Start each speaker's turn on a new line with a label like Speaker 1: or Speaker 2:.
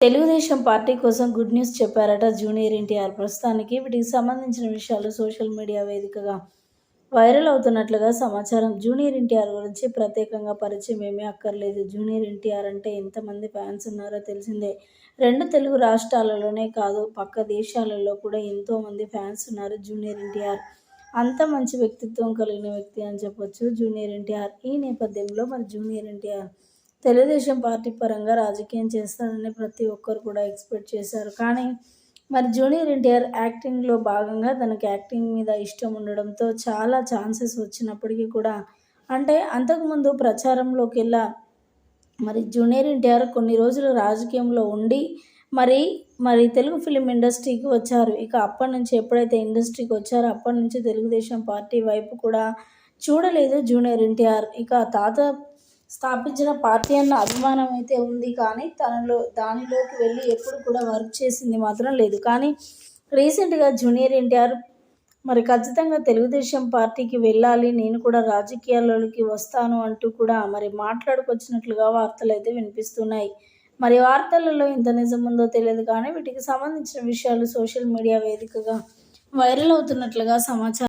Speaker 1: Telugu Desam party కోసం good news చెప్పారట junior NTR. ప్రస్తుతానికి వీటికి సంబంధించిన విషయాలు సోషల్ మీడియా వేదికగా వైరల్ అవుతున్నట్లుగా సమాచారం. జూనియర్ ఎన్టీఆర్ గురించి ప్రత్యేకంగా పరిచయం ఏమీ అక్కర్లేదు. జూనియర్ ఎన్టీఆర్ అంటే ఎంతమంది ఫ్యాన్స్ ఉన్నారో తెలిసిందే. 2 తెలుగు రాష్ట్రాలలోనే కాదు, పక్క దేశాలలో కూడా ఎంతోమంది ఫ్యాన్స్ ఉన్నారు జూనియర్ ఎన్టీఆర్. అంత మంచి వ్యక్తిత్వం కలిగిన వ్యక్తి అని చెప్పొచ్చు జూనియర్ ఎన్టీఆర్. ఈ నేపథ్యంలో మరి జూనియర్ ఎన్టీఆర్ తెలుగుదేశం పార్టీ పరంగా రాజకీయం చేస్తారని ప్రతి ఒక్కరు కూడా ఎక్స్పెక్ట్ చేశారు. కానీ మరి జూనియర్ ఎన్టీఆర్ యాక్టింగ్లో భాగంగా తనకి యాక్టింగ్ మీద ఇష్టం ఉండడంతో చాలా ఛాన్సెస్ వచ్చినప్పటికీ కూడా, అంటే అంతకుముందు ప్రచారంలోకెల్లా మరి జూనియర్ ఎన్టీఆర్ కొన్ని రోజులు రాజకీయంలో ఉండి మరి తెలుగు ఫిలిం ఇండస్ట్రీకి వచ్చారు. ఇక అప్పటి నుంచి ఎప్పుడైతే ఇండస్ట్రీకి వచ్చారో అప్పటి నుంచి తెలుగుదేశం పార్టీ వైపు కూడా చూడలేదు జూనియర్ ఎన్టీఆర్. ఇక తాత స్థాపించిన పార్టీ అన్న అభిమానం అయితే ఉంది, కానీ దానిలోకి వెళ్ళి ఎప్పుడు కూడా వర్క్ చేసింది మాత్రం లేదు. కానీ రీసెంట్గా జూనియర్ ఎన్టీఆర్ మరి ఖచ్చితంగా తెలుగుదేశం పార్టీకి వెళ్ళాలి, నేను కూడా రాజకీయాల్లోకి వస్తాను అంటూ కూడా మరి మాట్లాడుకొచ్చినట్లుగా వార్తలు అయితే వినిపిస్తున్నాయి. మరి వార్తలలో ఇంత నిజం ఉందో తెలియదు, కానీ వీటికి సంబంధించిన విషయాలు సోషల్ మీడియా వేదికగా వైరల్ అవుతున్నట్లుగా సమాచారం.